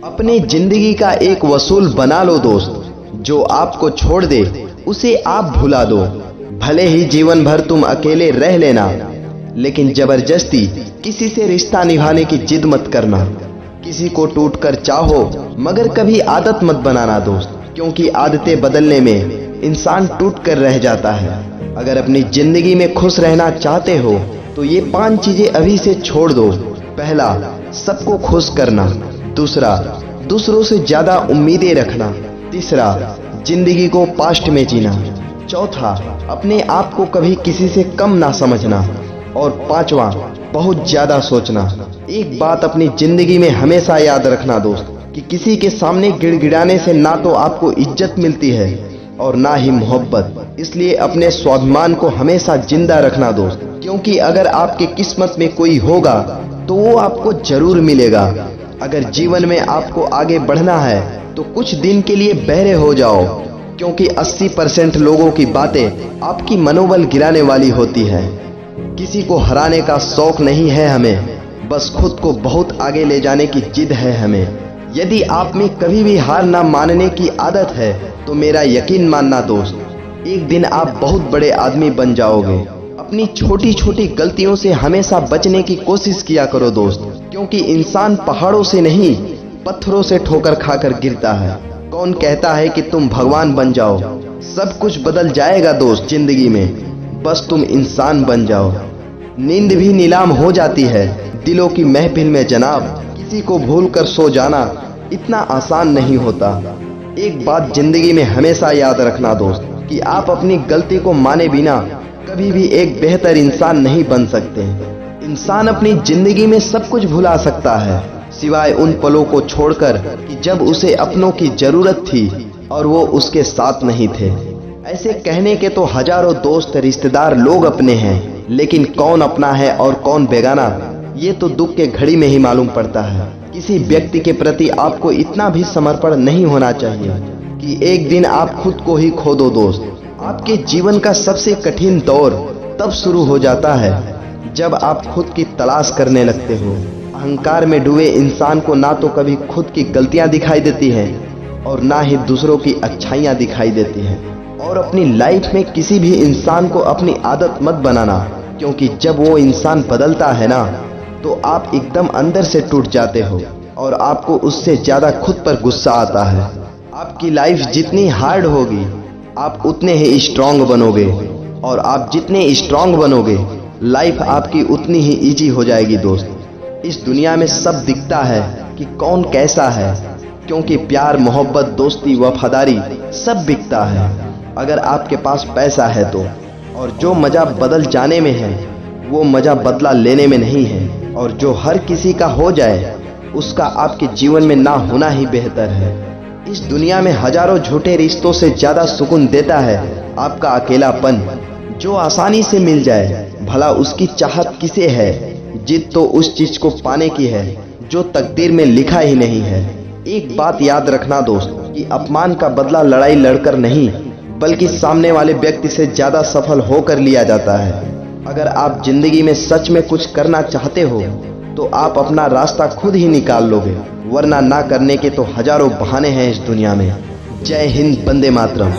अपनी जिंदगी का एक वसूल बना लो दोस्त, जो आपको छोड़ दे उसे आप भुला दो। भले ही जीवन भर तुम अकेले रह लेना, लेकिन जबरदस्ती किसी से रिश्ता निभाने की जिद मत करना। किसी को टूटकर चाहो, मगर कभी आदत मत बनाना दोस्त, क्योंकि आदतें बदलने में इंसान टूट कर रह जाता है। अगर अपनी जिंदगी में खुश रहना चाहते हो तो ये 5 चीजें अभी से छोड़ दो। पहला, सबको खुश करना। दूसरा, दूसरों से ज्यादा उम्मीदें रखना। तीसरा, जिंदगी को पास्ट में जीना। चौथा, अपने आप को कभी किसी से कम ना समझना। और पांचवा, बहुत ज्यादा सोचना। एक बात अपनी जिंदगी में हमेशा याद रखना दोस्त, कि किसी के सामने गिड़गिड़ाने से ना तो आपको इज्जत मिलती है और ना ही मोहब्बत। इसलिए अपने स्वाभिमान को हमेशा जिंदा रखना दोस्त, क्योंकि अगर आपके किस्मत में कोई होगा तो वो आपको जरूर मिलेगा। अगर जीवन में आपको आगे बढ़ना है तो कुछ दिन के लिए बहरे हो जाओ, क्योंकि 80% लोगों की बातें आपकी मनोबल गिराने वाली होती है। किसी को हराने का शौक नहीं है हमें, बस खुद को बहुत आगे ले जाने की जिद है हमें। यदि आप में कभी भी हार ना मानने की आदत है तो मेरा यकीन मानना दोस्त, एक दिन आप बहुत बड़े आदमी बन जाओगे। अपनी छोटी छोटी गलतियों से हमेशा बचने की कोशिश किया करो दोस्त, क्योंकि इंसान पहाड़ों से नहीं पत्थरों से ठोकर खाकर गिरता है। कौन कहता है कि तुम भगवान बन जाओ? सब कुछ बदल जाएगा दोस्त जिंदगी में, बस तुम इंसान बन जाओ। नींद भी नीलाम हो जाती है दिलों की महफिल में जनाब, किसी को भूल कर सो जाना इतना आसान नहीं होता। एक बात जिंदगी में हमेशा याद रखना दोस्त, कि आप अपनी गलती को माने बिना कभी भी एक बेहतर इंसान नहीं बन सकते। इंसान अपनी जिंदगी में सब कुछ भुला सकता है, सिवाय उन पलों को छोड़कर कि जब उसे अपनों की जरूरत थी और वो उसके साथ नहीं थे। ऐसे कहने के तो हजारों दोस्त रिश्तेदार लोग अपने हैं, लेकिन कौन अपना है और कौन बेगाना, ये तो दुख के घड़ी में ही मालूम पड़ता है। किसी व्यक्ति के प्रति आपको इतना भी समर्पण नहीं होना चाहिए कि एक दिन आप खुद को ही खो दो दोस्त। आपके जीवन का सबसे कठिन दौर तब शुरू हो जाता है जब आप खुद की तलाश करने लगते हो। अहंकार में डूबे इंसान को ना तो कभी खुद की गलतियां दिखाई देती हैं और ना ही दूसरों की अच्छाइयां दिखाई देती हैं। और अपनी लाइफ में किसी भी इंसान को अपनी आदत मत बनाना, क्योंकि जब वो इंसान बदलता है ना तो आप एकदम अंदर से टूट जाते हो और आपको उससे ज्यादा खुद पर गुस्सा आता है। आपकी लाइफ जितनी हार्ड होगी आप उतने ही स्ट्रांग बनोगे, और आप जितने स्ट्रांग बनोगे लाइफ आपकी उतनी ही इजी हो जाएगी दोस्त। इस दुनिया में सब दिखता है कि कौन कैसा है, क्योंकि प्यार, मोहब्बत, दोस्ती, वफादारी सब बिकता है अगर आपके पास पैसा है तो। और जो मजा बदल जाने में है वो मजा बदला लेने में नहीं है, और जो हर किसी का हो जाए उसका आपके जीवन में ना होना ही बेहतर है। इस दुनिया में हजारों झूठे रिश्तों से ज्यादा सुकून देता है आपका अकेलापन, जो आसानी से मिल जाए। भला उसकी चाहत किसे है? जिद तो उस चीज को पाने की है जो तकदीर में लिखा ही नहीं है। एक बात याद रखना दोस्त, कि अपमान का बदला लड़ाई लड़कर नहीं, बल्कि सामने वाले व्यक्ति से ज्यादा सफल होकर लिया जाता है। अगर आप जिंदगी में सच में कुछ करना चाहते हो तो आप अपना रास्ता खुद ही निकाल लोगे, वरना ना करने के तो हजारों बहाने हैं इस दुनिया में। जय हिंद, वंदे मातरम।